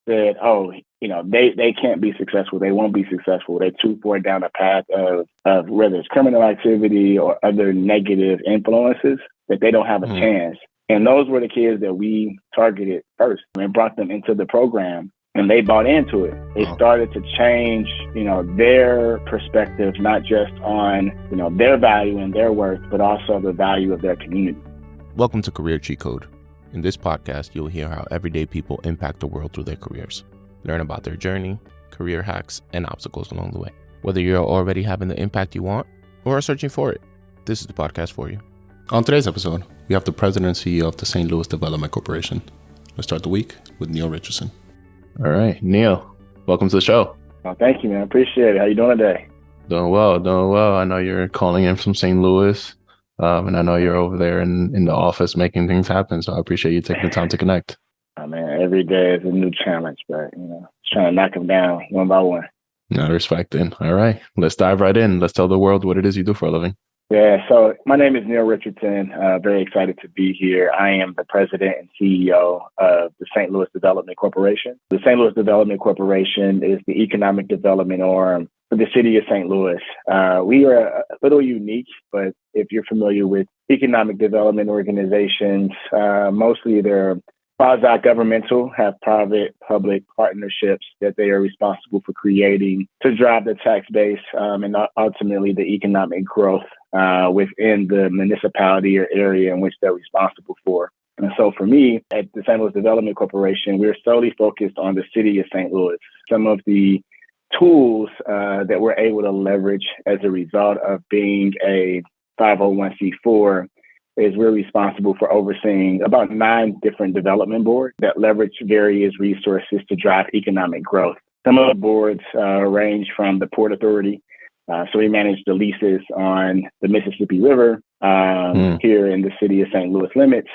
said, oh, they can't be successful. They won't be successful. They're too far down a path of whether it's criminal activity or other negative influences that they don't have a chance. And those were the kids that we targeted first and brought them into the program. And they bought into it. They started to change, their perspective, not just on, their value and their worth, but also the value of their community. Welcome to Career Cheat Code. In this podcast, you'll hear how everyday people impact the world through their careers. Learn about their journey, career hacks, and obstacles along the way. Whether you're already having the impact you want or are searching for it, this is the podcast for you. On today's episode, we have the president and CEO of the St. Louis Development Corporation. Let's start the week with Neal Richardson. All right, Neal, welcome to the show. Oh, thank you, man. Appreciate it. How you doing today? Doing well. I know you're calling in from St. Louis. And I know you're over there in the office making things happen. So I appreciate you taking the time to connect. Oh, man, every day is a new challenge, but, just trying to knock them down one by one. I respect it. All right, let's dive right in. Let's tell the world what it is you do for a living. Yeah, so my name is Neal Richardson. Very excited to be here. I am the president and CEO of the St. Louis Development Corporation. The St. Louis Development Corporation is the economic development arm for the city of St. Louis. We are a little unique, but if you're familiar with economic development organizations, mostly they're quasi-governmental, have private-public partnerships that they are responsible for creating to drive the tax base and ultimately the economic growth within the municipality or area in which they're responsible for. And so for me, at the St. Louis Development Corporation, we're solely focused on the city of St. Louis. Some of the tools that we're able to leverage as a result of being a 501c4 is we're responsible for overseeing about 9 different development boards that leverage various resources to drive economic growth. Some of the boards range from the Port Authority. So we manage the leases on the Mississippi River here in the city of St. Louis limits.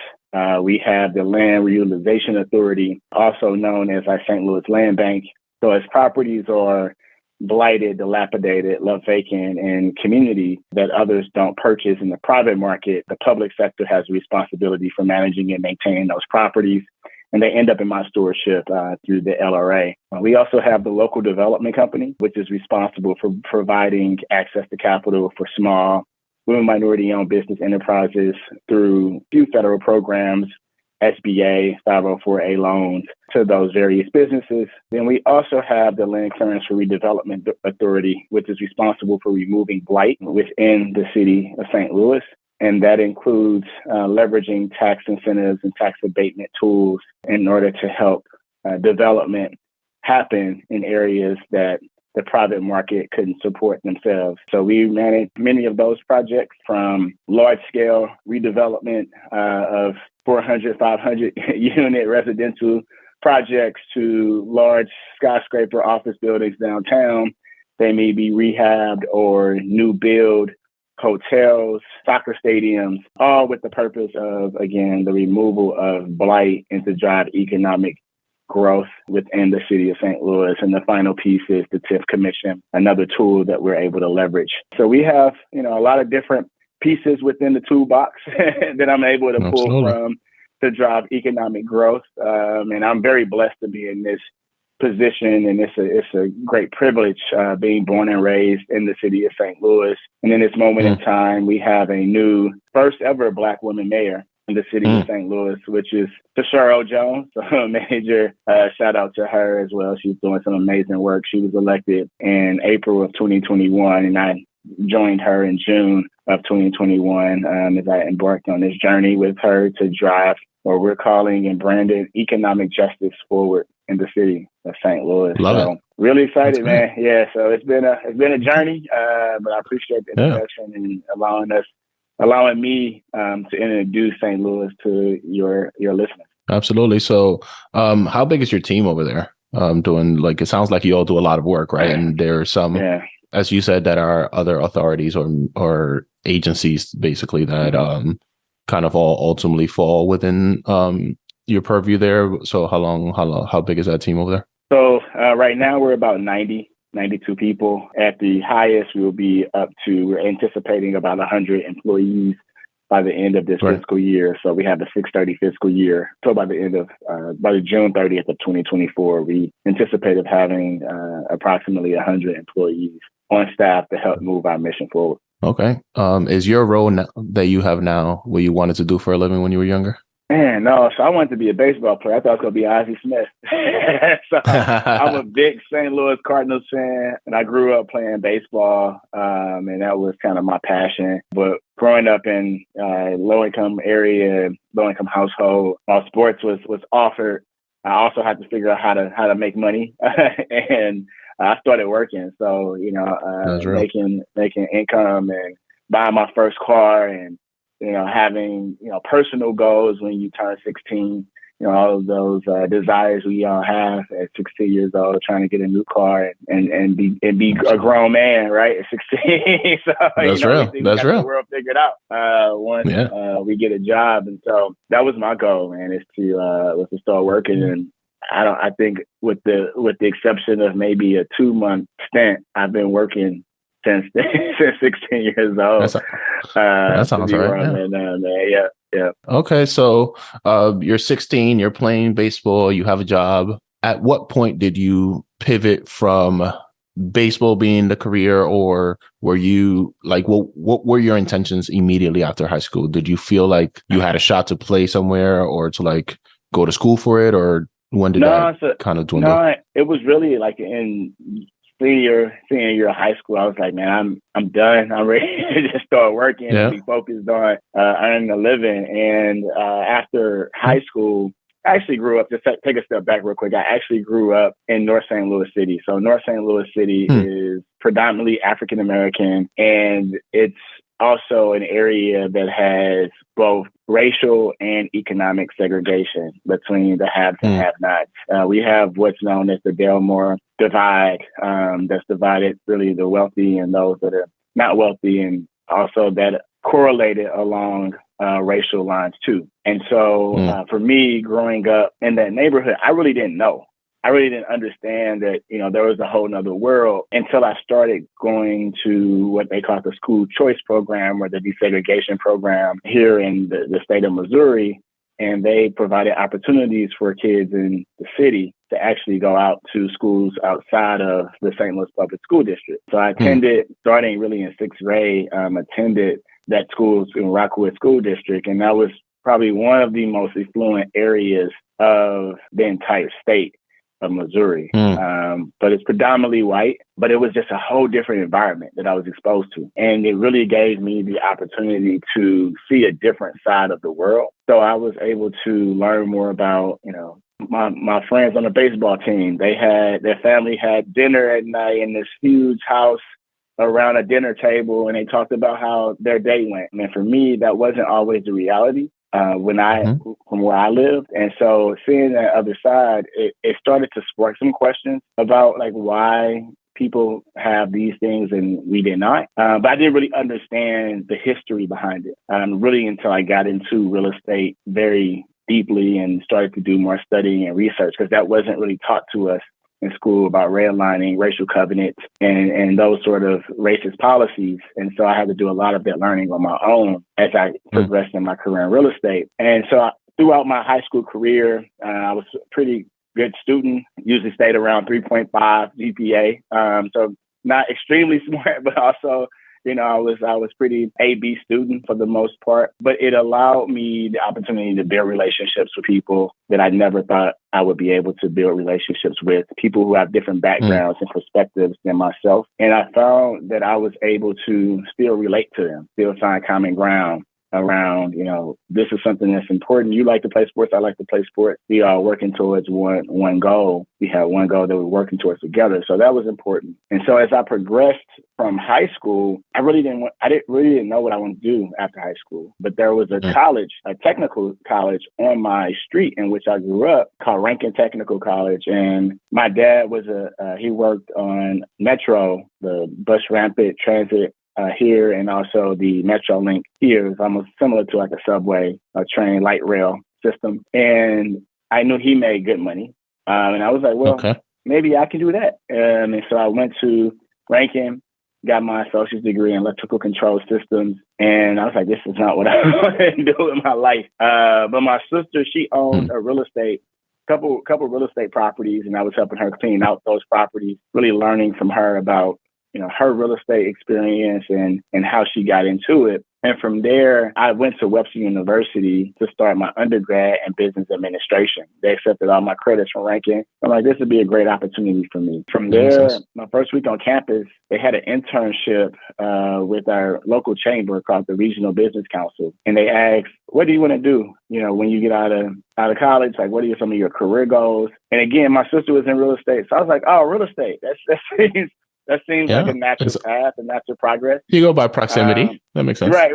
We have the Land Reutilization Authority, also known as our St. Louis Land Bank. So as properties are blighted, dilapidated, left vacant in community that others don't purchase in the private market, the public sector has a responsibility for managing and maintaining those properties. And they end up in my stewardship through the LRA. We also have the Local Development Company, which is responsible for providing access to capital for small, women, minority-owned business enterprises through a few federal programs, SBA, 504A loans to those various businesses. Then we also have the Land Clearance for Redevelopment Authority, which is responsible for removing blight within the city of St. Louis. And that includes leveraging tax incentives and tax abatement tools in order to help development happen in areas that the private market couldn't support themselves. So we manage many of those projects, from large-scale redevelopment of 400, 500 unit residential projects to large skyscraper office buildings downtown. They may be rehabbed or new build hotels, soccer stadiums, all with the purpose of, again, the removal of blight and to drive economic growth within the city of St. Louis. And the final piece is the TIF Commission, another tool that we're able to leverage. So we have, a lot of different pieces within the toolbox that I'm able to pull from to drive economic growth. And I'm very blessed to be in this position, and it's a great privilege being born and raised in the city of St. Louis. And in this moment in time, we have a new first ever Black woman mayor in the city of St. Louis, which is Tashara Jones. So a major shout out to her as well. She's doing some amazing work. She was elected in April of 2021, and I joined her in June of 2021 as I embarked on this journey with her to drive what we're calling and branded economic justice forward in the city of St. Louis. Love it. Really excited, man. Yeah. So it's been a journey, but I appreciate the introduction and allowing me to introduce St. Louis to your listeners. Absolutely. So, how big is your team over there? Doing, it sounds like you all do a lot of work, right? And there are some, as you said, that are other authorities or agencies basically that kind of all ultimately fall within your purview there. So how big is that team over there? So right now we're about 92 people. At the highest, we're anticipating about 100 employees by the end of this Right. fiscal year. So we have the 6/30 fiscal year. So by the end of, by the June 30th of 2024, we anticipated having approximately 100 employees on staff to help move our mission forward. Okay. Is your role that you have now what you wanted to do for a living when you were younger? Man, no. So I wanted to be a baseball player. I thought I was going to be Ozzie Smith. So I'm a big St. Louis Cardinals fan, and I grew up playing baseball, and that was kind of my passion. But growing up in low-income area, low-income household, while sports was offered, I also had to figure out how to make money, and I started working. So making income and buying my first car and having, personal goals when you turn 16, all of those desires we all have at 16 years old, trying to get a new car and be a grown man, right? At 16. So, That's real. we That's got real. the world figured out once we get a job. And so that was my goal, man, is to start working. And I think with the exception of maybe a 2-month stint, I've been working since 16 years old. That sounds right. Yeah. Okay, so you're 16, you're playing baseball, you have a job. At what point did you pivot from baseball being the career, or were you like, what were your intentions immediately after high school? Did you feel like you had a shot to play somewhere or to like go to school for it, or when did that kind of dwindle? No, it was really like in senior year of high school. I was like, man, I'm done. I'm ready to just start working and be focused on earning a living. And after high school, I actually grew up, just take a step back real quick. I actually grew up in North St. Louis City. So North St. Louis City is predominantly African-American, and it's also an area that has both racial and economic segregation between the haves and have-nots. We have what's known as the Delmore divide, that's divided really the wealthy and those that are not wealthy, and also that correlated along racial lines too. And so for me, growing up in that neighborhood, I really didn't know. I really didn't understand that, there was a whole nother world until I started going to what they call the school choice program, or the desegregation program here in the state of Missouri. And they provided opportunities for kids in the city to actually go out to schools outside of the St. Louis Public School District. So I attended, starting really in 6th grade, attended that school's in Rockwood School District. And that was probably one of the most affluent areas of the entire state of Missouri. But it's predominantly white, but it was just a whole different environment that I was exposed to. And it really gave me the opportunity to see a different side of the world. So I was able to learn more about, my friends on the baseball team. Their family had dinner at night in this huge house around a dinner table, and they talked about how their day went. And for me, that wasn't always the reality. From where I lived. And so seeing that other side, it started to spark some questions about like why people have these things and we did not. But I didn't really understand the history behind it, really until I got into real estate very deeply and started to do more studying and research, because that wasn't really taught to us in school about redlining, racial covenants, and those sort of racist policies. And so I had to do a lot of that learning on my own as I progressed in my career in real estate. And so throughout my high school career, I was a pretty good student, usually stayed around 3.5 GPA. So not extremely smart, but also, I was pretty A/B student for the most part, but it allowed me the opportunity to build relationships with people that I never thought I would be able to build relationships with, people who have different backgrounds and perspectives than myself. And I found that I was able to still relate to them, still find common ground around, this is something that's important. You like to play sports. I like to play sports. We are working towards one goal. We have one goal that we're working towards together. So that was important. And so as I progressed from high school, I didn't really know what I wanted to do after high school. But there was a college, a technical college on my street in which I grew up, called Rankin Technical College. And my dad he worked on Metro, the bus rapid transit here, and also the Metro Link here is almost similar to like a subway, a train, light rail system. And I knew he made good money. And I was like, well, maybe I can do that. And so I went to Rankin, got my associate's degree in electrical control systems. And I was like, this is not what I want to do in my life. But my sister, she owned a couple real estate properties, and I was helping her clean out those properties, really learning from her about, her real estate experience and how she got into it. And from there, I went to Webster University to start my undergrad in business administration. They accepted all my credits from ranking. I'm like, this would be a great opportunity for me. From there, my first week on campus, they had an internship with our local chamber called the Regional Business Council. And they asked, what do you want to do? When you get out of college, like, what are some of your career goals? And again, my sister was in real estate. So I was like, oh, real estate. That seems like a natural path, a natural progress. You go by proximity. That makes sense. Right,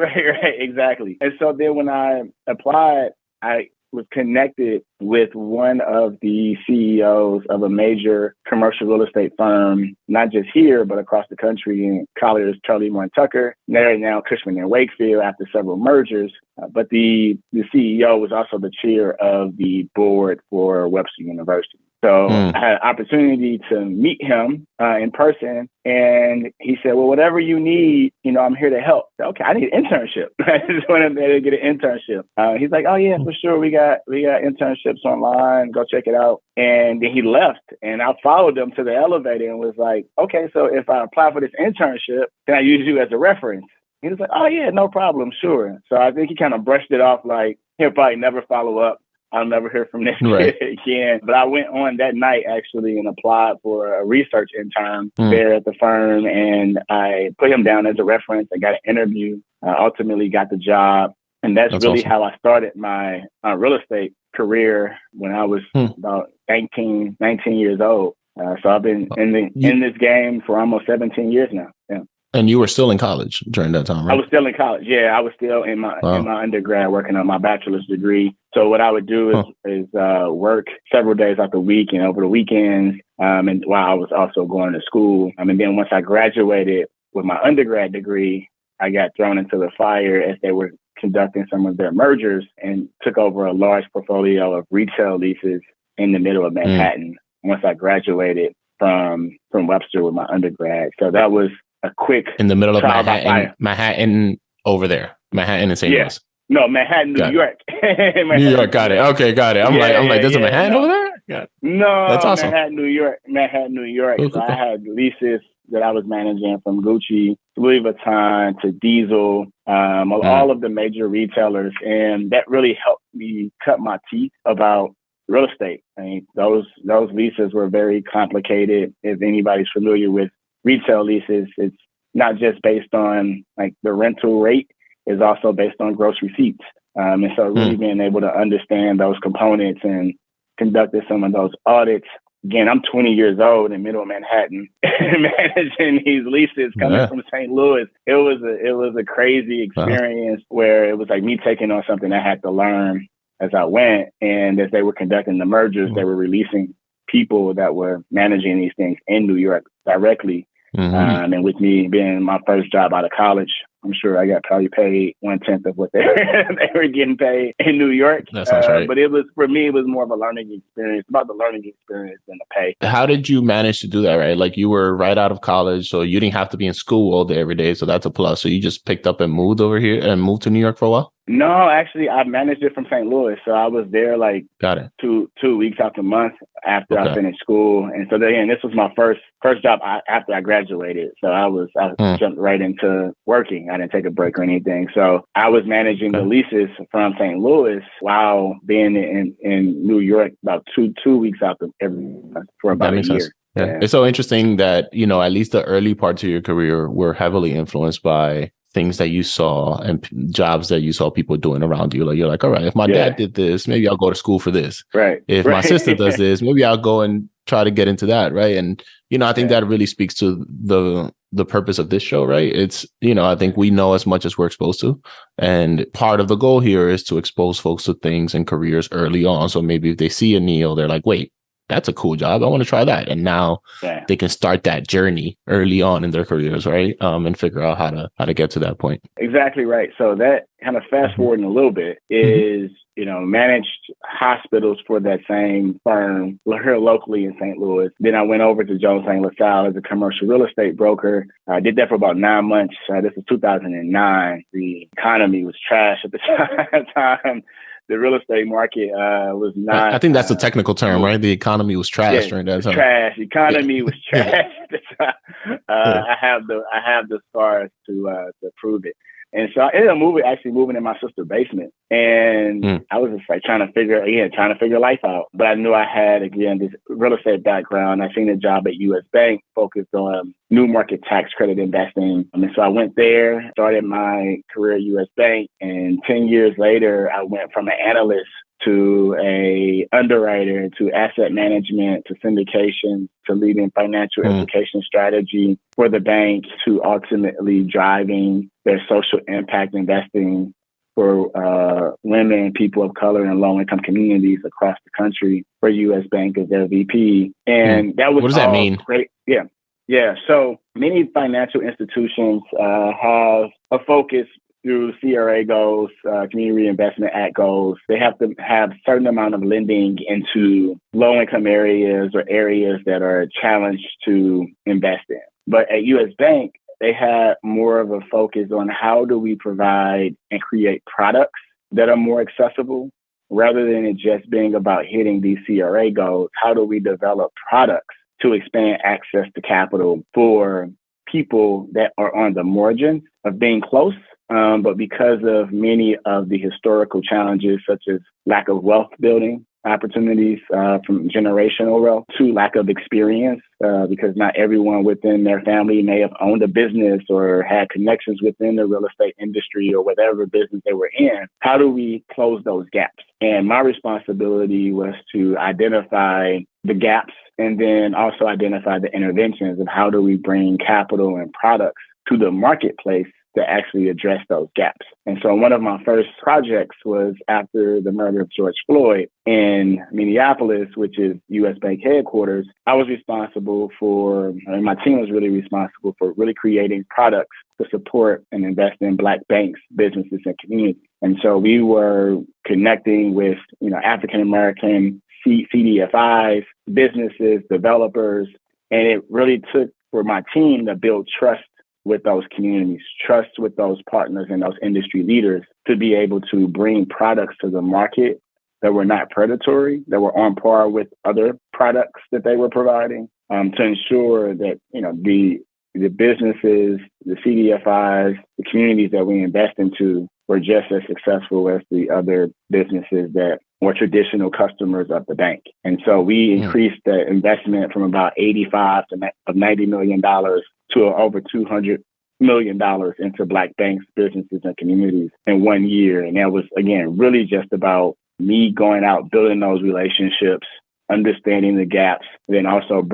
exactly. And so then when I applied, I was connected with one of the CEOs of a major commercial real estate firm, not just here, but across the country. And Colliers, Charlie Moore and Tucker, they're now Cushman and Wakefield after several mergers. But the CEO was also the chair of the board for Webster University. So I had an opportunity to meet him in person, and he said, well, whatever you need, I'm here to help. I said, okay, I need an internship. I just wanted to get an internship. He's like, oh, yeah, for sure. We got internships online. Go check it out. And then he left, and I followed him to the elevator and was like, okay, so if I apply for this internship, can I use you as a reference? He was like, oh, yeah, no problem. Sure. So I think he kind of brushed it off like he'll probably never follow up. I'll never hear from this kid again. But I went on that night, actually, and applied for a research intern there at the firm. And I put him down as a reference. I got an interview, ultimately got the job. And that's really awesome. how I started my real estate career when I was about 19 years old. So I've been in this game for almost 17 years now. Yeah. And you were still in college during that time, right? I was still in college. Yeah, I was still in my undergrad working on my bachelor's degree. So what I would do is work several days out the week and over the weekends, and while I was also going to school. And then once I graduated with my undergrad degree, I got thrown into the fire as they were conducting some of their mergers and took over a large portfolio of retail leases in the middle of Manhattan. Once I graduated from Webster with my undergrad, so that was a quick in the middle of Manhattan over there, Manhattan and St. Louis. No, Manhattan, New York. New York, got it. Okay, got it. I'm like, there's a Manhattan over there? Yeah. No, that's awesome. Manhattan, New York. Cool. So I had leases that I was managing from Gucci, Louis Vuitton to Diesel, all of the major retailers. And that really helped me cut my teeth about real estate. I mean, those leases were very complicated. If anybody's familiar with retail leases, it's not just based on like the rental rate, it's also based on gross receipts. And so really being able to understand those components and conducting some of those audits. Again, I'm 20 years old in middle of Manhattan managing these leases coming from St. Louis. It was a crazy experience where it was like me taking on something I had to learn as I went. And as they were conducting the mergers, they were releasing people that were managing these things in New York directly. And with me being my first job out of college, I'm sure I got probably paid 1/10 of what they were getting paid in New York. That sounds right. But for me, it was more of a learning experience, about the learning experience than the pay. How did you manage to do that, right? Like you were right out of college, so you didn't have to be in school all day, every day. So that's a plus. So you just picked up and moved over here and moved to New York for a while? No, actually, I managed it from St. Louis. So I was there like two weeks out the month after I finished school. And so then this was my first job after I graduated. So I jumped right into working. I didn't take a break or anything. So I was managing the leases from St. Louis while being in New York about two weeks out every month for about a year. Yeah. It's so interesting that, at least the early parts of your career were heavily influenced by things that you saw and jobs that you saw people doing around you. Like you're like, all right, if my dad did this, maybe I'll go to school for this. Right. If my sister does this, maybe I'll go and try to get into that. Right. And, I think that really speaks to the purpose of this show, right? It's, I think we know as much as we're exposed to. And part of the goal here is to expose folks to things and careers early on. So maybe if they see a Neal, they're like, wait, that's a cool job. I want to try that. And now they can start that journey early on in their careers, right? And figure out how to get to that point. Exactly right. So that kind of fast forwarding a little bit is, managed hospitals for that same firm here locally in St. Louis. Then I went over to Jones Lang LaSalle as a commercial real estate broker. I did that for about 9 months. This was 2009. The economy was trash at the time. The real estate market was not. I think that's the technical term, right? The economy was trash during that time. Trash. Economy was trash. I have the scars to prove it. And so I ended up moving in my sister's basement. And I was just like trying to figure life out. But I knew I had, again, this real estate background. I seen a job at U.S. Bank focused on new market tax credit investing. And so I went there, started my career at U.S. Bank. And 10 years later, I went from an analyst to a underwriter, to asset management, to syndication, to leading financial education strategy for the bank, to ultimately driving their social impact investing for women, people of color, and low-income communities across the country for U.S. Bank as their VP. And that was what does that mean? Great. Yeah. So many financial institutions have a focus through CRA goals, Community Reinvestment Act goals. They have to have a certain amount of lending into low-income areas or areas that are challenged to invest in. But at U.S. Bank, they had more of a focus on how do we provide and create products that are more accessible rather than it just being about hitting these CRA goals. How do we develop products to expand access to capital for people that are on the margins of being close? But because of many of the historical challenges, such as lack of wealth building opportunities from generational wealth, to lack of experience, because not everyone within their family may have owned a business or had connections within the real estate industry or whatever business they were in. How do we close those gaps? And my responsibility was to identify the gaps and then also identify the interventions of how do we bring capital and products to the marketplace to actually address those gaps. And so one of my first projects was after the murder of George Floyd in Minneapolis, which is U.S. Bank headquarters. I was responsible for, and my team was really responsible for really creating products to support and invest in Black banks, businesses, and communities. And so we were connecting with, African-American CDFIs, businesses, developers, and it really took for my team to build trust with those communities, trust with those partners and those industry leaders to be able to bring products to the market that were not predatory, that were on par with other products that they were providing, to ensure that, the businesses, the CDFIs, the communities that we invest into were just as successful as the other businesses that were traditional customers of the bank. And so we increased the investment from about $85 to $90 million to over $200 million into Black banks, businesses, and communities in 1 year. And that was, again, really just about me going out, building those relationships, understanding the gaps, then also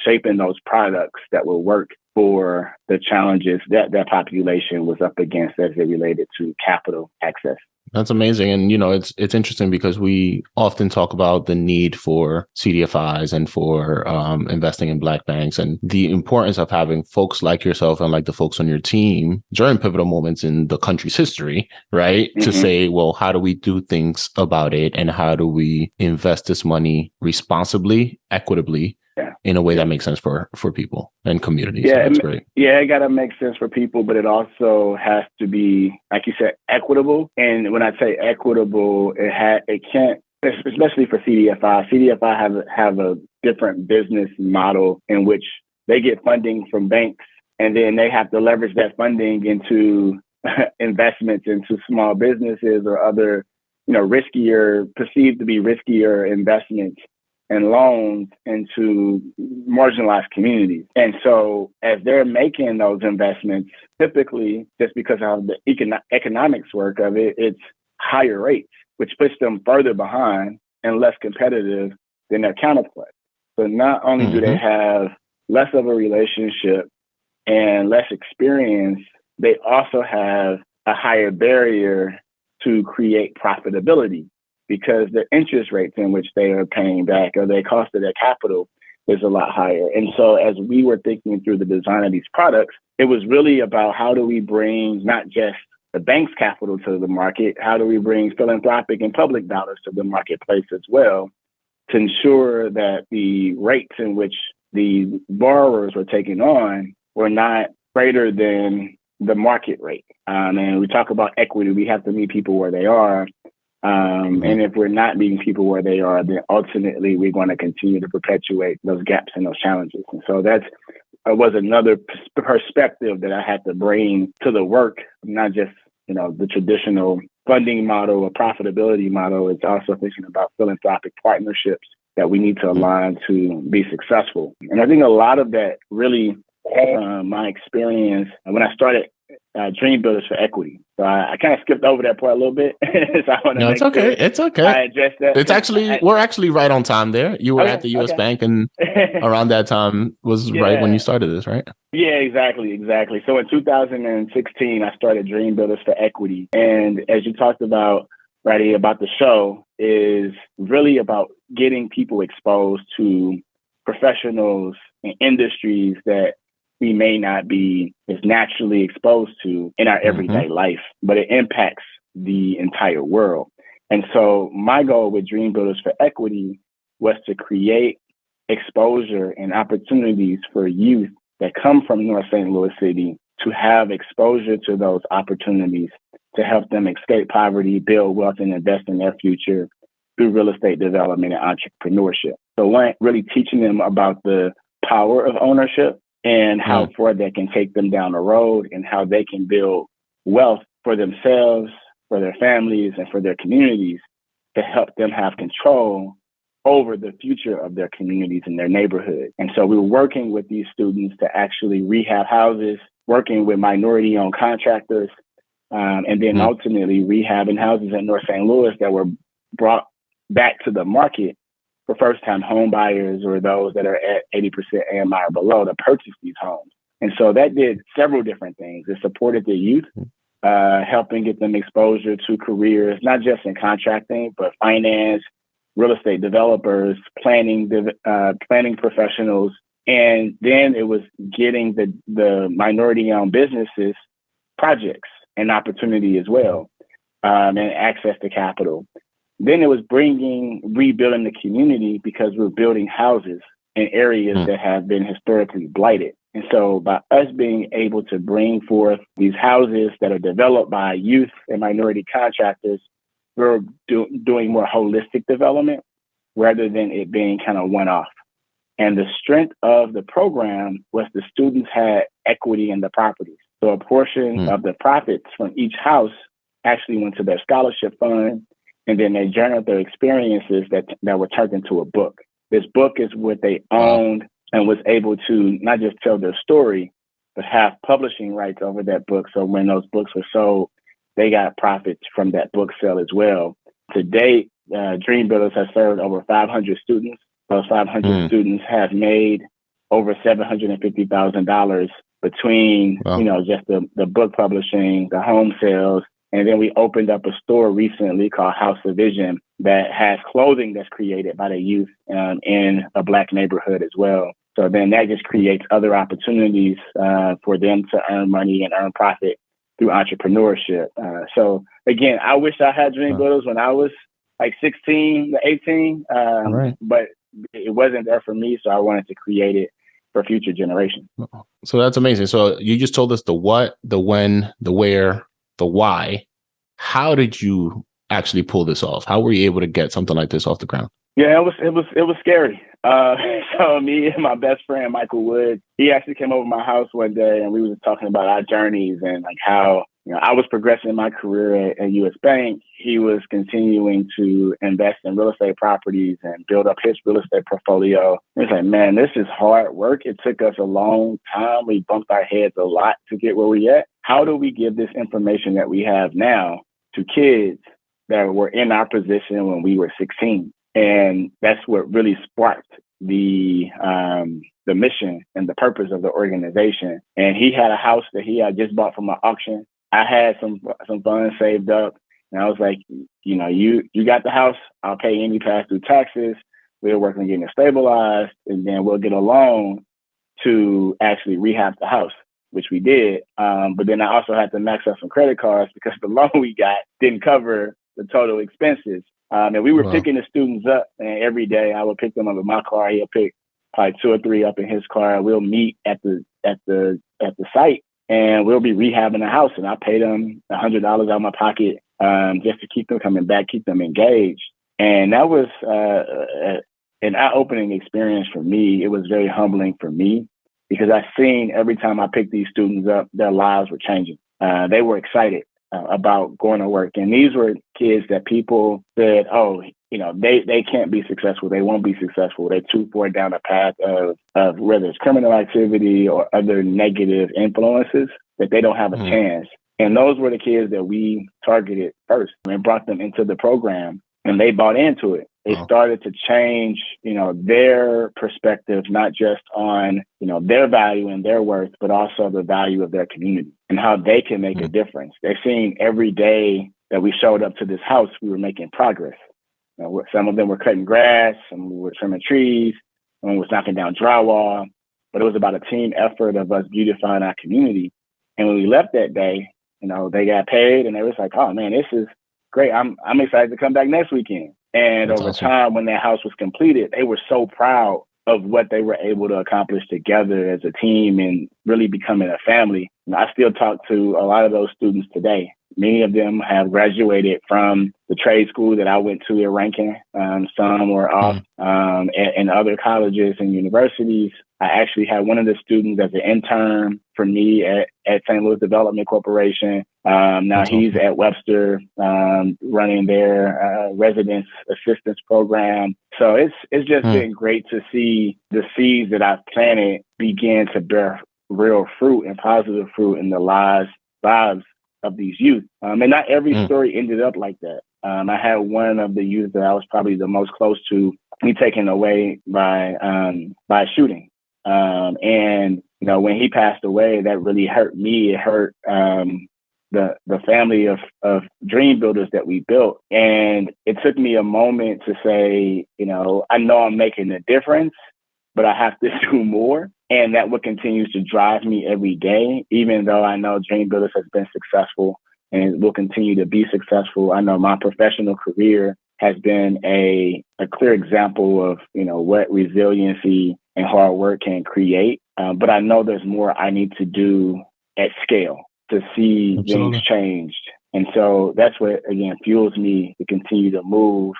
shaping those products that will work for the challenges that that population was up against as it related to capital access. That's amazing. And, it's interesting because we often talk about the need for CDFIs and for investing in Black banks and the importance of having folks like yourself and like the folks on your team during pivotal moments in the country's history, right? To say, well, how do we do things about it? And how do we invest this money responsibly, equitably, in a way that makes sense for people and communities? Yeah, so that's great. Yeah, it got to make sense for people, but it also has to be, like you said, equitable. And when I say equitable, it can't, especially for CDFI. CDFI have a different business model in which they get funding from banks, and then they have to leverage that funding into investments into small businesses or other, perceived to be riskier investments and loans into marginalized communities. And so as they're making those investments, typically, just because of the economics work of it, it's higher rates, which puts them further behind and less competitive than their counterparts. So not only do they have less of a relationship and less experience, they also have a higher barrier to create profitability, because the interest rates in which they are paying back or the cost of their capital is a lot higher. And so as we were thinking through the design of these products, it was really about how do we bring not just the bank's capital to the market, how do we bring philanthropic and public dollars to the marketplace as well to ensure that the rates in which the borrowers were taking on were not greater than the market rate. And we talk about equity, we have to meet people where they are. And if we're not meeting people where they are, then ultimately we're going to continue to perpetuate those gaps and those challenges. And so that was another perspective that I had to bring to the work, not just, the traditional funding model or profitability model. It's also thinking about philanthropic partnerships that we need to align to be successful. And I think a lot of that really, my experience when I started Dream Builders for Equity. So I kind of skipped over that part a little bit. So no, it's okay. Sure it's okay. I addressed that. We're actually right on time there. You were at the U.S. Bank, and around that time was right when you started this, right? Yeah, exactly. So in 2016, I started Dream Builders for Equity. And as you talked about, Radhy, about the show, is really about getting people exposed to professionals and industries that we may not be as naturally exposed to in our everyday life, but it impacts the entire world. And so my goal with Dream Builders for Equity was to create exposure and opportunities for youth that come from North St. Louis City to have exposure to those opportunities to help them escape poverty, build wealth, and invest in their future through real estate development and entrepreneurship. So one, really teaching them about the power of ownership and how far that can take them down the road and how they can build wealth for themselves, for their families, and for their communities to help them have control over the future of their communities and their neighborhood. And so we were working with these students to actually rehab houses, working with minority-owned contractors, and then ultimately rehabbing houses in North St. Louis that were brought back to the market for first-time home buyers or those that are at 80% AMI or below to purchase these homes. And so that did several different things. It supported the youth, helping get them exposure to careers, not just in contracting, but finance, real estate developers, planning professionals. And then it was getting the minority-owned businesses projects and opportunity as well, and access to capital. Then it was rebuilding the community because we're building houses in areas that have been historically blighted. And so by us being able to bring forth these houses that are developed by youth and minority contractors, we're doing more holistic development rather than it being kind of one-off. And the strength of the program was the students had equity in the properties. So a portion of the profits from each house actually went to their scholarship fund, and then they journaled their experiences that were turned into a book. This book is what they owned and was able to not just tell their story, but have publishing rights over that book. So when those books were sold, they got profits from that book sale as well. To date, Dream Builders has served over 500 students. Those 500 students have made over $750,000 between, just the book publishing, the home sales. And then we opened up a store recently called House of Vision that has clothing that's created by the youth in a Black neighborhood as well. So then that just creates other opportunities for them to earn money and earn profit through entrepreneurship. So again, I wish I had Dream Builders when I was like 16 to 18, but it wasn't there for me. So I wanted to create it for future generations. So that's amazing. So you just told us the what, the when, the where, the why. How did you actually pull this off? How were you able to get something like this off the ground? Yeah, it was scary. So me and my best friend, Michael Wood, he actually came over to my house one day and we were talking about our journeys and like how, I was progressing in my career at U.S. Bank. He was continuing to invest in real estate properties and build up his real estate portfolio. It's like, man, this is hard work. It took us a long time. We bumped our heads a lot to get where we're at. How do we give this information that we have now to kids that were in our position when we were 16? And that's what really sparked the mission and the purpose of the organization. And he had a house that he had just bought from an auction. I had some funds saved up, and I was like, you got the house. I'll pay any past due taxes. We'll work on getting it stabilized, and then we'll get a loan to actually rehab the house. which we did. But then I also had to max out some credit cards because the loan we got didn't cover the total expenses. And we were picking the students up, and every day I would pick them up in my car. He'll pick probably 2 or 3 up in his car. We'll meet at the site, and we'll be rehabbing the house. And I pay them $100 out of my pocket just to keep them coming back, keep them engaged. And that was an eye-opening experience for me. It was very humbling for me because I seen every time I picked these students up, their lives were changing. They were excited about going to work. And these were kids that people said, oh, they can't be successful. They won't be successful. They're too far down a path of whether it's criminal activity or other negative influences, that they don't have a chance. And those were the kids that we targeted first and brought them into the program, and they bought into it. They started to change, their perspective, not just on, their value and their worth, but also the value of their community and how they can make a difference. They're seeing every day that we showed up to this house, we were making progress. Some of them were cutting grass, some were trimming trees, someone was knocking down drywall, but it was about a team effort of us beautifying our community. And when we left that day, they got paid, and they was like, oh man, this is great. I'm excited to come back next weekend. And that's over awesome. Time, when that house was completed, they were so proud of what they were able to accomplish together as a team and really becoming a family. And I still talk to a lot of those students today. Many of them have graduated from the trade school that I went to at Rankin. Some were off in other colleges and universities. I actually had one of the students as an intern for me at St. Louis Development Corporation. Now he's at Webster running their residence assistance program. So it's just been great to see the seeds that I've planted begin to bear real fruit and positive fruit in the lives of these youth. And not every story ended up like that. I had one of the youth that I was probably the most close to be taken away by shooting. And when he passed away, that really hurt me. It hurt the family of dream builders that we built. And it took me a moment to say, I know I'm making a difference, but I have to do more. And that what continues to drive me every day, even though I know Dream Builders has been successful and will continue to be successful. I know my professional career has been a clear example of, what resiliency and hard work can create. But I know there's more I need to do at scale to see things changed. And so that's what, again, fuels me to continue to move.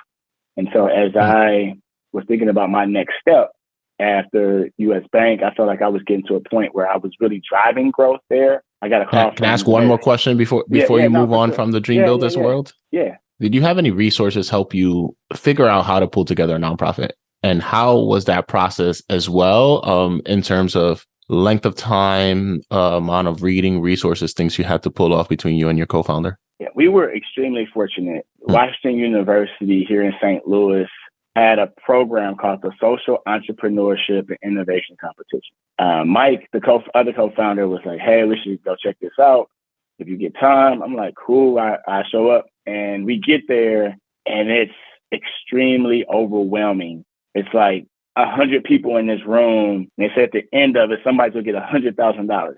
And so as I was thinking about my next step, after U.S. Bank, I felt like I was getting to a point where I was really driving growth there. I got a call. Can I ask one more question before you move on from the Dream Builders world? Yeah. Did you have any resources help you figure out how to pull together a nonprofit? And how was that process as well, in terms of length of time, amount of reading, resources, things you had to pull off between you and your co-founder? Yeah, we were extremely fortunate. Washington University here in St. Louis had a program called the Social Entrepreneurship and Innovation Competition. Mike, the other co-founder, was like, hey, we should go check this out if you get time. I'm like, cool, I show up. And we get there, and it's extremely overwhelming. It's like 100 people in this room. And they say at the end of it, somebody's going to get $100,000.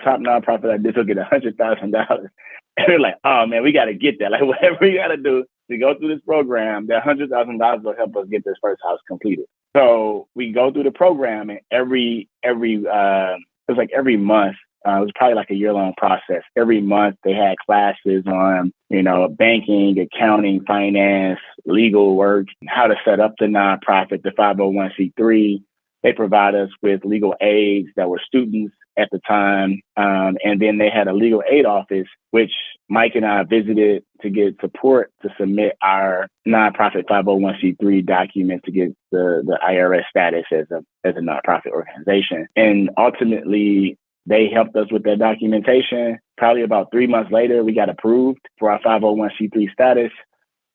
Top nonprofit like this will get $100,000. And they're like, oh, man, we got to get that. Like, whatever we got to do to go through this program, that $100,000 will help us get this first house completed. So we go through the program, and every month, it was probably like a year-long process. Every month they had classes on, banking, accounting, finance, legal work, how to set up the nonprofit, the 501c3. They provide us with legal aids that were students at the time. And then they had a legal aid office, which Mike and I visited to get support to submit our nonprofit 501c3 document to get the IRS status as a nonprofit organization. And ultimately, they helped us with that documentation. Probably about 3 months later, we got approved for our 501c3 status.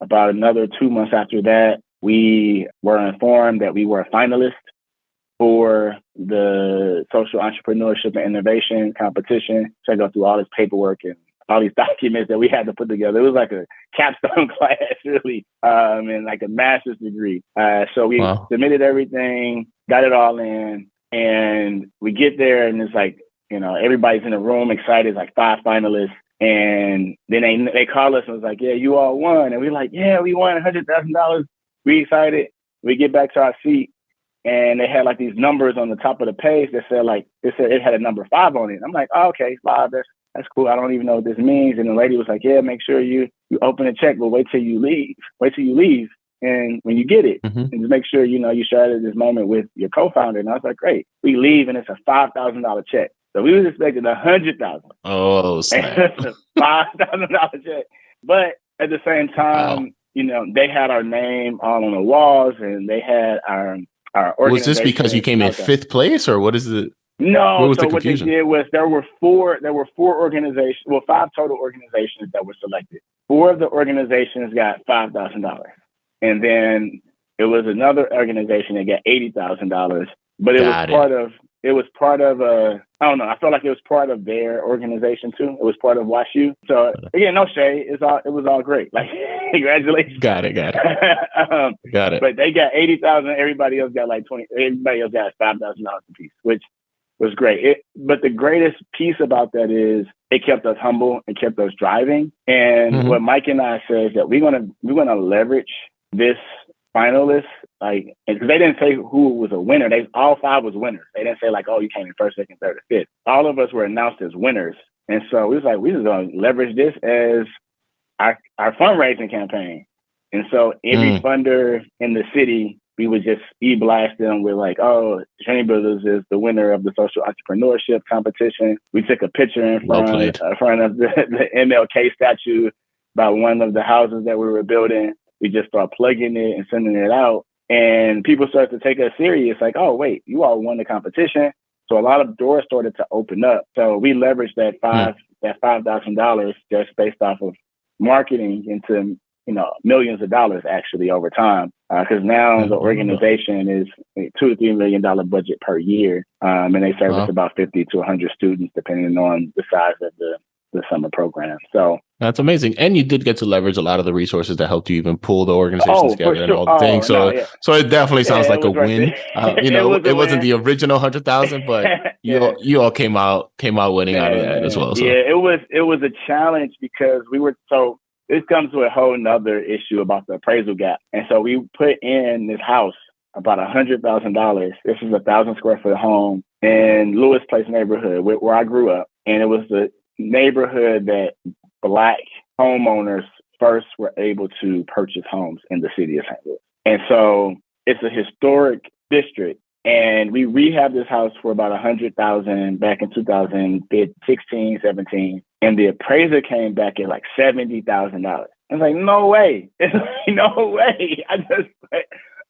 About another 2 months after that, we were informed that we were a finalist for the Social Entrepreneurship and Innovation competition. So I go through all this paperwork and all these documents that we had to put together. It was like a capstone class, really, and like a master's degree. So we submitted everything, got it all in, and we get there, and it's like everybody's in the room excited, like 5 finalists. And then they call us and was like, yeah, you all won. And we're like, yeah, we won $100,000. We excited. We get back to our seat and they had like these numbers on the top of the page that said it had a number 5 on it. I'm like, oh, okay, 5. That's cool. I don't even know what this means. And the lady was like, yeah, make sure you open a check, but wait till you leave. And when you get it, and just make sure, you share this moment with your co-founder. And I was like, great. We leave and it's a $5,000 check. So we was expecting $100,000. Oh, snap. $5,000 check. But at the same time, they had our name all on the walls and they had our organization. Was this because you came in 5th place or what is it? No, what they did was there were 4 organizations, 5 total organizations that were selected. 4 of the organizations got $5,000. And then it was another organization that got $80,000. But it was part of I don't know. I felt like it was part of their organization too. It was part of WashU. So again, no shade. It was all great. Like, congratulations. Got it. Got it. But they got $80,000. Everybody else got like 20. Everybody else got $5,000 a piece, which was great. But the greatest piece about that is it kept us humble. It kept us driving. And what Mike and I said is that we're gonna leverage this finalists, like, because they didn't say who was a winner. All 5 was winners. They didn't say like, oh, you came in 1st, 2nd, 3rd, or 5th. All of us were announced as winners. And so we was like, we just gonna leverage this as our fundraising campaign. And so every funder in the city, we would just e-blast them with like, oh, Journey Builders is the winner of the social entrepreneurship competition. We took a picture in front of the MLK statue by one of the houses that we were building. We just start plugging it and sending it out. And people started to take us serious, like, oh, wait, you all won the competition. So a lot of doors started to open up. So we leveraged that $5,000 just based off of marketing into, millions of dollars actually over time. Because now the organization is a $2 to $3 million budget per year. And they service about 50 to 100 students, depending on the size of the summer program. So that's amazing. And you did get to leverage a lot of the resources that helped you even pull the organization together and all the things. So so it definitely sounds like a win. It wasn't the original 100,000, but you all came out winning out of that as well. So. Yeah, it was a challenge because this comes to a whole nother issue about the appraisal gap. And so we put in this house about $100,000. This is 1,000 square foot home in Lewis Place neighborhood where I grew up. And it was the neighborhood that Black homeowners first were able to purchase homes in the city of St. Louis. And so it's a historic district. And we rehabbed this house for about $100,000 back in 2016, 17. And the appraiser came back at like $70,000. I was like, no way. No way. I just put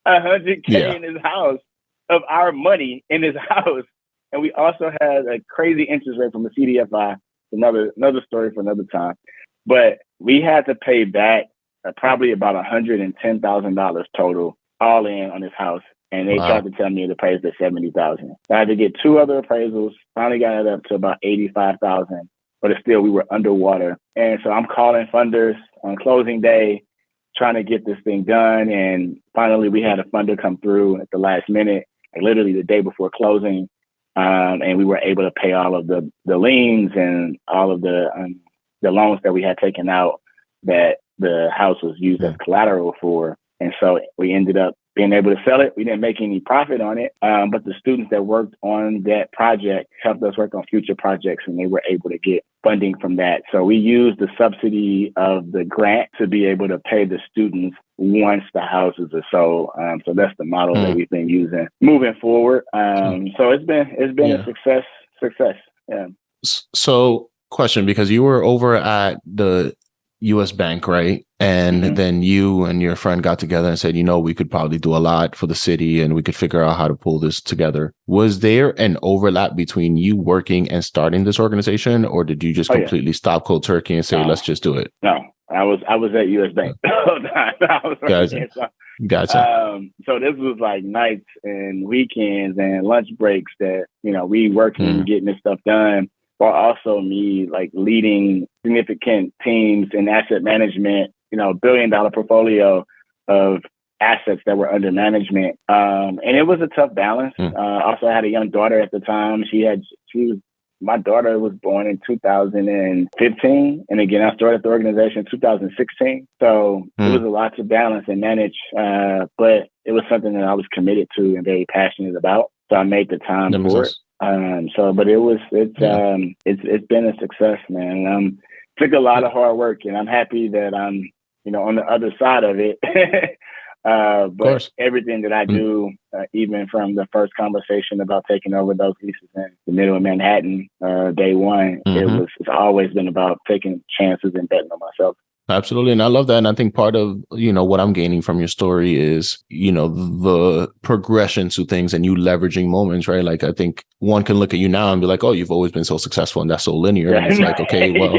$100K in his house of our money in his house. And we also had a crazy interest rate from the CDFI. Another story for another time. But we had to pay back probably about $110,000 total all in on this house. And they tried to tell me the price at $70,000. I had to get 2 other appraisals, finally got it up to about $85,000, but still we were underwater. And so I'm calling funders on closing day, trying to get this thing done. And finally we had a funder come through at the last minute, like literally the day before closing. And we were able to pay all of the liens and all of the loans that we had taken out that the house was used as collateral for. And so we ended up being able to sell it. We didn't make any profit on it, but the students that worked on that project helped us work on future projects, and they were able to get funding from that. So we used the subsidy of the grant to be able to pay the students once the houses are sold. So that's the model that we've been using moving forward. So it's been a success. Yeah. So question, because you were over at the U.S. Bank, right? And then you and your friend got together and said, we could probably do a lot for the city and we could figure out how to pull this together. Was there an overlap between you working and starting this organization, or did you just completely stop cold turkey and say, let's just do it? No, I was at U.S. Bank the whole time. I was Gotcha. So this was like nights and weekends and lunch breaks that, we working and getting this stuff done. While also me like leading significant teams in asset management, $1 billion portfolio of assets that were under management. And it was a tough balance. Also, I had a young daughter at the time. She was my daughter was born in 2015. And again, I started the organization in 2016. So it was a lot to balance and manage. But it was something that I was committed to and very passionate about. So I made the time for it. But it's been a success, man. Took a lot of hard work, and I'm happy that I'm, on the other side of it. But everything that I do, even from the first conversation about taking over those leases in the middle of Manhattan, day one, it's always been about taking chances and betting on myself. Absolutely. And I love that. And I think part of, what I'm gaining from your story is, the progression to things and you leveraging moments, right? Like, I think one can look at you now and be like, oh, you've always been so successful and that's so linear. And it's like, okay, well,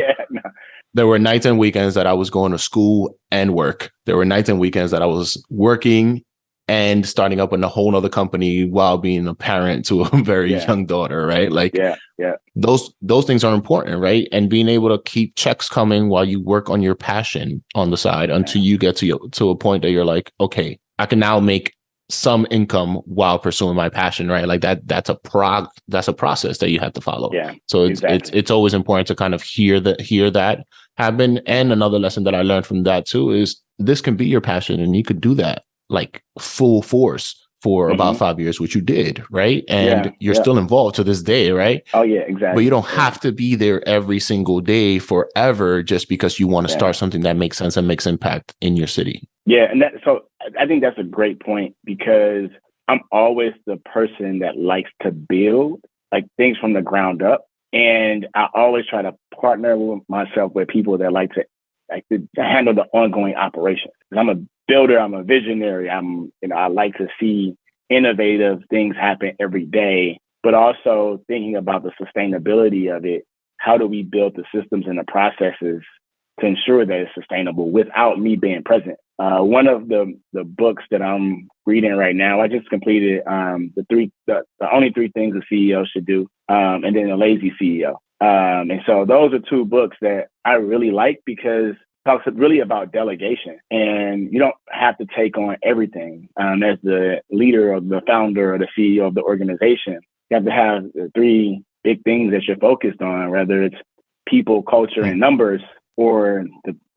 there were nights and weekends that I was going to school and work. There were nights and weekends that I was working and starting up in a whole other company while being a parent to a very young daughter, right? Like, those things are important, right? And being able to keep checks coming while you work on your passion on the side until you get to a point that you're like, okay, I can now make some income while pursuing my passion, right? Like that's a process that you have to follow. Yeah. So it's always important to kind of hear that happen. And another lesson that I learned from that too is this can be your passion and you could do that like full force for about 5 years, which you did, right? And you're still involved to this day, right? Oh yeah, exactly. But you don't have to be there every single day forever just because you want to start something that makes sense and makes impact in your city. Yeah, and so I think that's a great point because I'm always the person that likes to build like things from the ground up, and I always try to partner with myself with people that like to handle the ongoing operations. I'm a builder, I'm a visionary. I like to see innovative things happen every day, but also thinking about the sustainability of it. How do we build the systems and the processes to ensure that it's sustainable without me being present? One of the books that I'm reading right now, I just completed the only 3 things a CEO should do, and then A Lazy CEO. And so those are 2 books that I really like because it talks really about delegation, and you don't have to take on everything. As the leader of the founder or the CEO of the organization, you have to have the 3 big things that you're focused on, whether it's people, culture, and numbers, or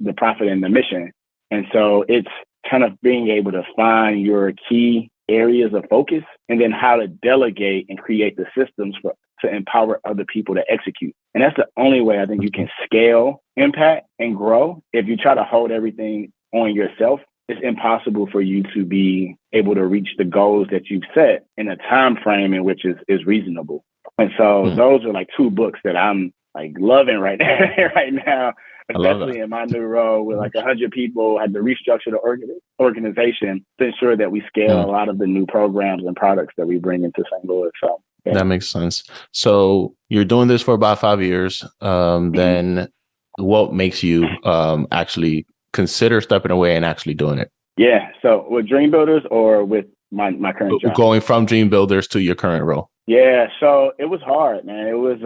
the profit and the mission. And so it's kind of being able to find your key areas of focus and then how to delegate and create the systems to empower other people to execute. And that's the only way I think you can scale impact and grow. If you try to hold everything on yourself, it's impossible for you to be able to reach the goals that you've set in a time frame in which is reasonable. And so those are like 2 books that I'm like loving right now, especially in my new role with like 100 people. I had to restructure the organization to ensure that we scale a lot of the new programs and products that we bring into St. Louis. So that makes sense. So you're doing this for about 5 years. Then what makes you actually consider stepping away and actually doing it? Yeah. So with Dream Builders or with my current job? Going from Dream Builders to your current role. Yeah, so it was hard, man. It was,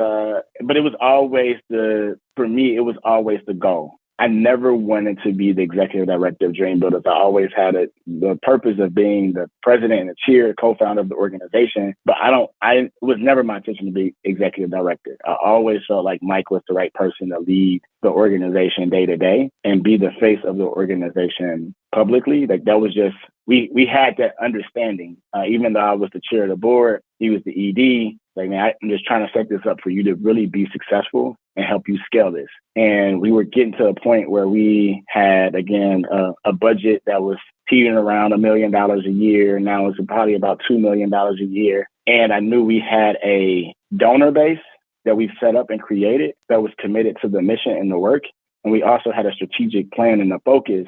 but it was always for me, it was always the goal. I never wanted to be the executive director of Dream Builders. I always had the purpose of being the president and the chair, co-founder of the organization. But it was never my intention to be executive director. I always felt like Mike was the right person to lead the organization day to day and be the face of the organization publicly. Like that was just, we had that understanding. Even though I was the chair of the board, he was the ED. Like, man, I'm just trying to set this up for you to really be successful and help you scale this. And we were getting to a point where we had, again, a budget that was teetering around $1 million a year. Now it's probably about $2 million a year. And I knew we had a donor base that we've set up and created that was committed to the mission and the work. And we also had a strategic plan and a focus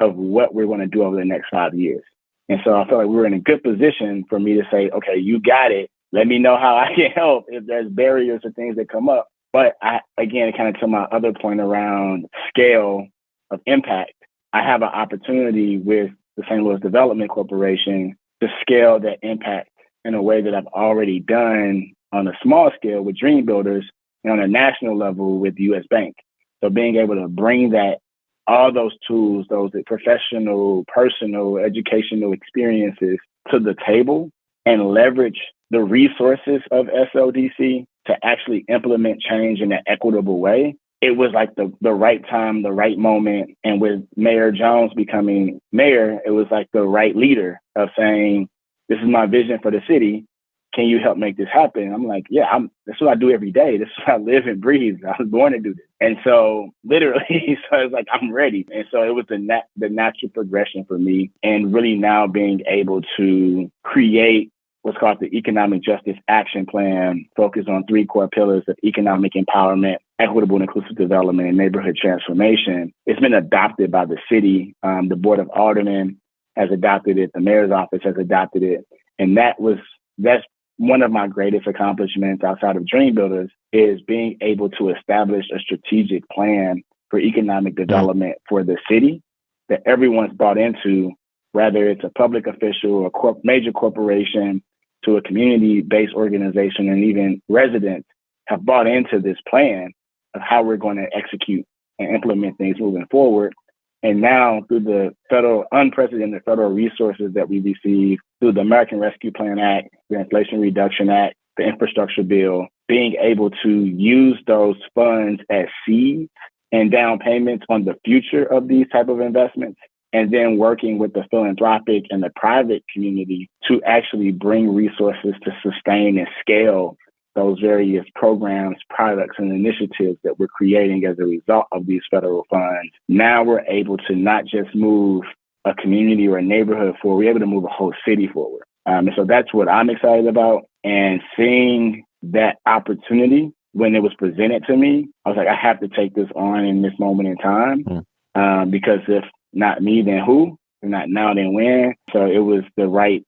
of what we're going to do over the next 5 years. And so I felt like we were in a good position for me to say, okay, you got it. Let me know how I can help if there's barriers or things that come up. But again, kind of to my other point around scale of impact, I have an opportunity with the St. Louis Development Corporation to scale that impact in a way that I've already done on a small scale with Dream Builders and on a national level with US Bank. So being able to bring all those tools, those professional, personal, educational experiences to the table and leverage the resources of SLDC to actually implement change in an equitable way, it was like the right time, the right moment. And with Mayor Jones becoming mayor, it was like the right leader of saying, this is my vision for the city. Can you help make this happen? I'm like, yeah, that's what I do every day. This is what I live and breathe. I was born to do this. And so literally, so it's like, I'm ready. And so it was the natural progression for me, and really now being able to create what's called the Economic Justice Action Plan, focused on 3 core pillars of economic empowerment, equitable and inclusive development, and neighborhood transformation. It's been adopted by the city. The Board of Aldermen has adopted it. The mayor's office has adopted it. And that's one of my greatest accomplishments outside of Dream Builders, is being able to establish a strategic plan for economic development for the city that everyone's bought into, whether it's a public official or major corporation to a community-based organization, and even residents have bought into this plan of how we're going to execute and implement things moving forward. And now, through the unprecedented federal resources that we receive through the American Rescue Plan Act, the Inflation Reduction Act, the infrastructure bill, being able to use those funds as seeds and down payments on the future of these type of investments, and then working with the philanthropic and the private community to actually bring resources to sustain and scale those various programs, products, and initiatives that we're creating as a result of these federal funds. Now we're able to not just move a community or a neighborhood forward, we're able to move a whole city forward. And so that's what I'm excited about. And seeing that opportunity when it was presented to me, I was like, I have to take this on in this moment in time, because if not me, then who? If not now, then when? So it was the right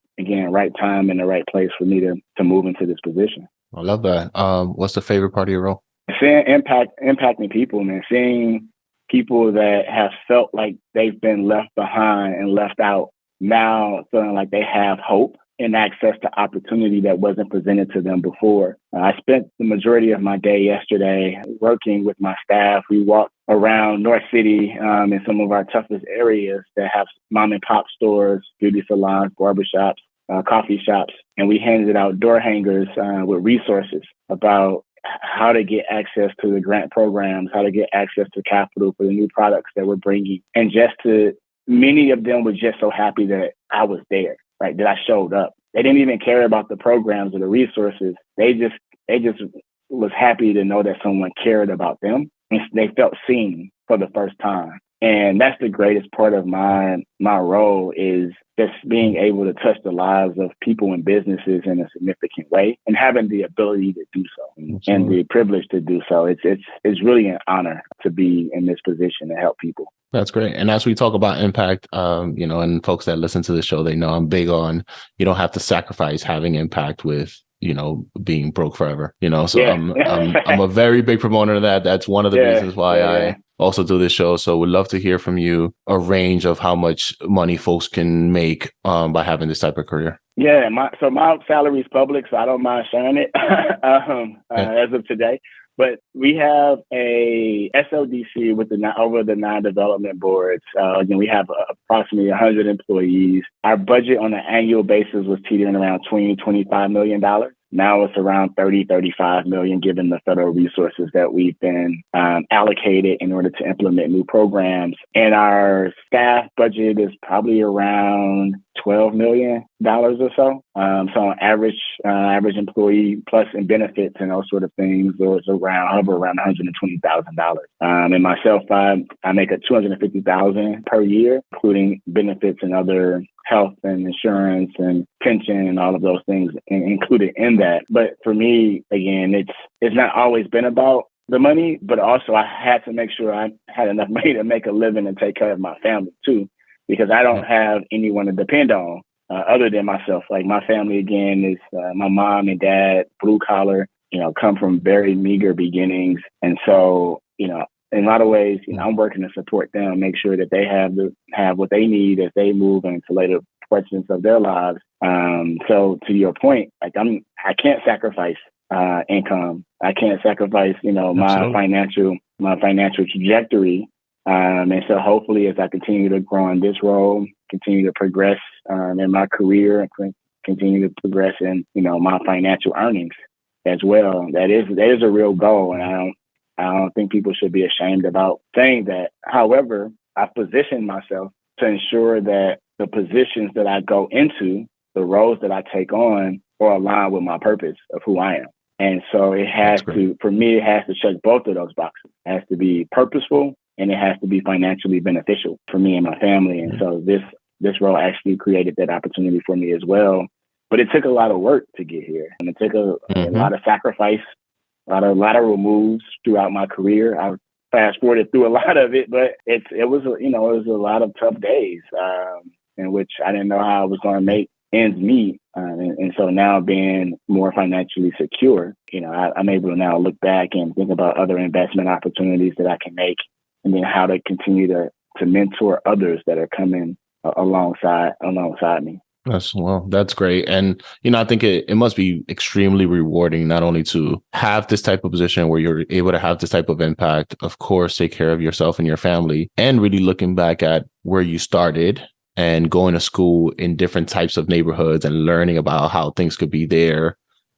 time and the right place for me to move into this position. I love that. What's the favorite part of your role? Seeing impacting people, man. Seeing people that have felt like they've been left behind and left out, now feeling like they have hope and access to opportunity that wasn't presented to them before. I spent the majority of my day yesterday working with my staff. We walked around North City in some of our toughest areas that have mom and pop stores, beauty salons, barbershops, coffee shops, and we handed out door hangers with resources about how to get access to the grant programs, how to get access to capital for the new products that we're bringing. And many of them were just so happy that I was there, right? That I showed up. They didn't even care about the programs or the resources. They just was happy to know that someone cared about them, and they felt seen for the first time. And that's the greatest part of my role, is just being able to touch the lives of people and businesses in a significant way, and having the ability to do so. Absolutely. And the privilege to do so. It's really an honor to be in this position to help people. That's great. And as we talk about impact, and folks that listen to the show, they know I'm big on, you don't have to sacrifice having impact with, being broke forever, so yeah. I'm a very big proponent of that. That's one of the reasons why I also do this show. So we'd love to hear from you a range of how much money folks can make by having this type of career. Yeah, my salary is public, so I don't mind sharing it as of today. But we have a SLDC with over the 9 development boards. We have approximately 100 employees. Our budget on an annual basis was teetering around $25 million. Now it's around 35 million, given the federal resources that we've been allocated in order to implement new programs. And our staff budget is probably around $12 million or so. So on average employee plus in benefits and those sort of things, it's around $120,000. And myself, I make $250,000 per year, including benefits and other health and insurance and pension and all of those things included in that. But for me, again, it's not always been about the money, but also I had to make sure I had enough money to make a living and take care of my family too, because I don't have anyone to depend on other than myself. Like my family, again, is my mom and dad, blue collar, come from very meager beginnings. And so, in a lot of ways, I'm working to support them, make sure that they have what they need as they move into later portions of their lives. So to your point, like I can't sacrifice income. I can't sacrifice, my financial trajectory. And so hopefully, as I continue to grow in this role, continue to progress in my career and continue to progress in, my financial earnings as well. That is a real goal. And I don't think people should be ashamed about saying that. However, I've positioned myself to ensure that the positions that I go into, the roles that I take on, are aligned with my purpose of who I am. And so it has to, for me, it has to check both of those boxes. It has to be purposeful and it has to be financially beneficial for me and my family. And so this role actually created that opportunity for me as well. But it took a lot of work to get here, and it took a lot of sacrifice, a lot of lateral moves throughout my career. I fast forwarded through a lot of it, but it was a lot of tough days in which I didn't know how I was going to make ends meet. And so now being more financially secure, I'm able to now look back and think about other investment opportunities that I can make, and then how to continue to mentor others that are coming alongside me. That's great. And, I think it must be extremely rewarding, not only to have this type of position where you're able to have this type of impact, of course, take care of yourself and your family, and really looking back at where you started and going to school in different types of neighborhoods and learning about how things could be there,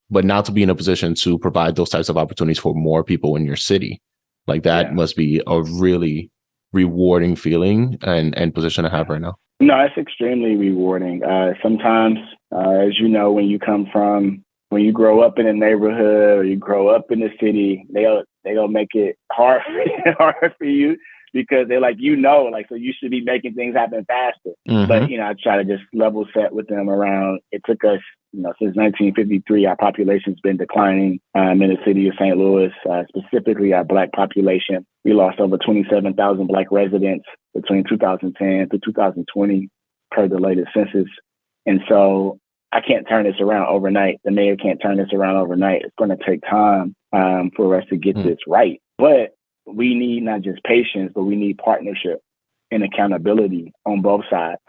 but now to be in a position to provide those types of opportunities for more people in your city. Like that must be a really rewarding feeling and position to have right now. No, it's extremely rewarding. Sometimes, as you know, when you grow up in a neighborhood or you grow up in the city, they'll make it hard for you because they're like, so you should be making things happen faster. Mm-hmm. But, I try to just level set with them around, it took us, since 1953, our population's been declining in the city of St. Louis, specifically our Black population. We lost over 27,000 Black residents between 2010 to 2020 per the latest census. And so I can't turn this around overnight. The mayor can't turn this around overnight. It's going to take time for us to get this right. But we need not just patience, but we need partnership and accountability on both sides.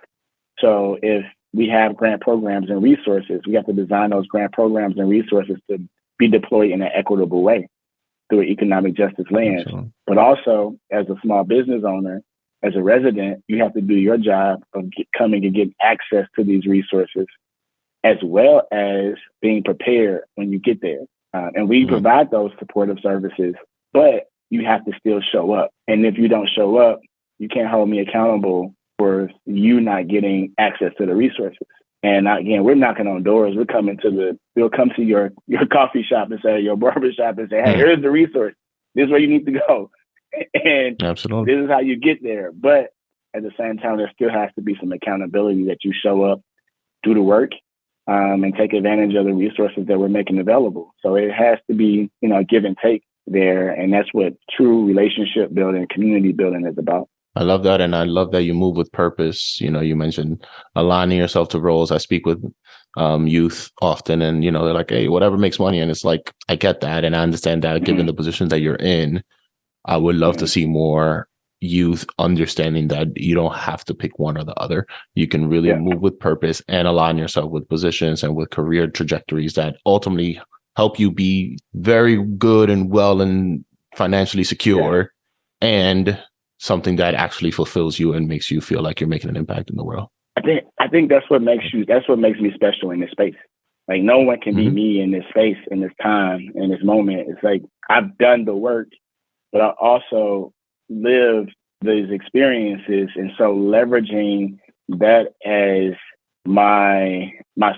So if we have grant programs and resources, we have to design those grant programs and resources to be deployed in an equitable way through an economic justice lens. Absolutely. But also, as a small business owner, as a resident, you have to do your job of coming and getting access to these resources, as well as being prepared when you get there. And we provide those supportive services, but you have to still show up. And if you don't show up, you can't hold me accountable for you not getting access to the resources. And again, we're knocking on doors. We'll come to your coffee shop and say, your barber shop and say, hey, here's the resource. This is where you need to go. And absolutely, this is how you get there. But at the same time, there still has to be some accountability that you show up, do the work, and take advantage of the resources that we're making available. So it has to be, give and take there. And that's what true relationship building, community building is about. I love that. And I love that you move with purpose. You mentioned aligning yourself to roles. I speak with youth often, and, they're like, hey, whatever makes money. And it's like, I get that. And I understand that given the position that you're in, I would love to see more youth understanding that you don't have to pick one or the other. You can really move with purpose and align yourself with positions and with career trajectories that ultimately help you be very good and well and financially secure and something that actually fulfills you and makes you feel like you're making an impact in the world. I think that's what makes me special in this space. Like no one can be me in this space, in this time, in this moment. It's like I've done the work, but I also lived these experiences. And so leveraging that as my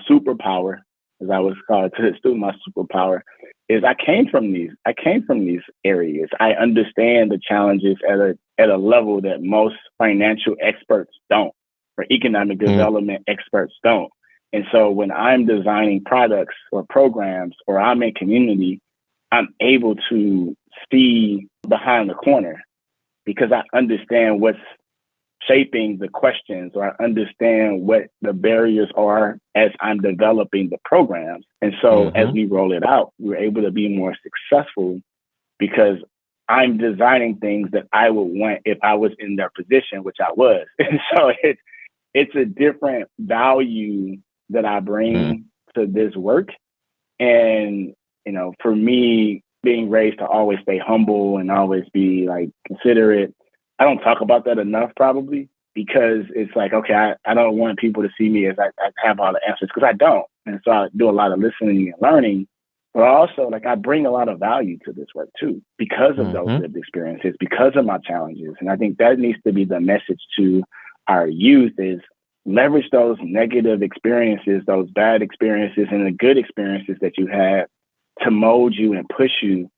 superpower, as I was called to the student, my superpower is I came from these areas. I understand the challenges at a level that most financial experts don't, or economic development experts don't. And so when I'm designing products or programs, or I'm in community, I'm able to see behind the corner because I understand what's shaping the questions, or I understand what the barriers are as I'm developing the programs. And so as we roll it out, we're able to be more successful because I'm designing things that I would want if I was in their position, which I was. And so it's a different value that I bring to this work. And, for me, being raised to always stay humble and always be like considerate, I don't talk about that enough probably, because it's like, okay, I don't want people to see me as I have all the answers, because I don't. And so I do a lot of listening and learning, but also like I bring a lot of value to this work too, because of those lived experiences, because of my challenges. And I think that needs to be the message to our youth is leverage those negative experiences, those bad experiences, and the good experiences that you had to mold you and push you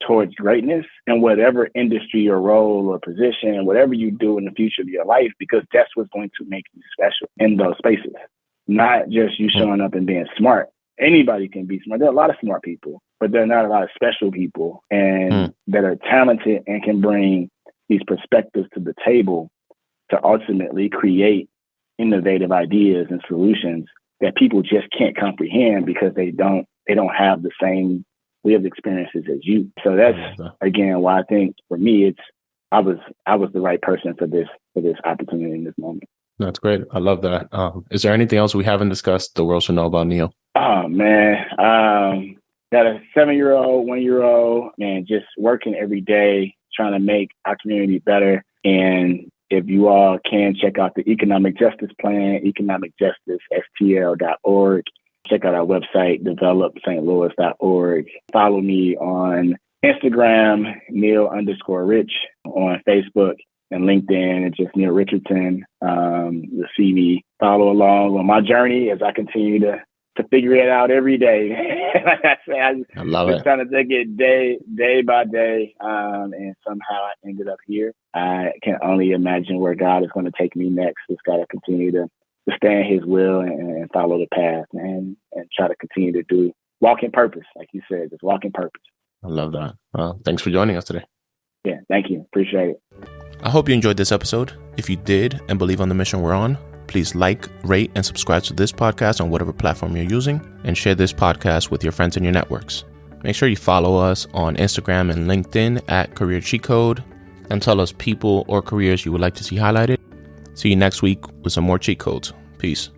towards greatness in whatever industry or role or position and whatever you do in the future of your life, because that's what's going to make you special in those spaces. Not just you showing up and being smart. Anybody can be smart. There are a lot of smart people, but there are not a lot of special people and that are talented and can bring these perspectives to the table to ultimately create innovative ideas and solutions that people just can't comprehend because they don't have the same lived experiences as you. So that's again why I think for me I was the right person for this opportunity in this moment. That's great. I love that. Is there anything else we haven't discussed the world should know about Neal? Oh man, got a 7-year-old, 1-year-old, man, just working every day trying to make our community better. And if you all can check out the Economic Justice Plan, economicjusticestl.org. Check out our website, developstlouis.org. Follow me on Instagram, Neal_Rich, on Facebook and LinkedIn. It's just Neal Richardson. You'll see me follow along on my journey as I continue to figure it out every day. Like I say, I love it. Trying to take it day by day. And somehow I ended up here. I can only imagine where God is going to take me next. Just got to continue to stay in his will and follow the path and try to continue to walk in purpose. Like you said, just walk in purpose. I love that. Well, thanks for joining us today. Yeah, thank you. Appreciate it. I hope you enjoyed this episode. If you did and believe on the mission we're on, please like, rate, and subscribe to this podcast on whatever platform you're using, and share this podcast with your friends in your networks. Make sure you follow us on Instagram and LinkedIn at Career Cheat Code, and tell us people or careers you would like to see highlighted. See you next week with some more cheat codes. Peace.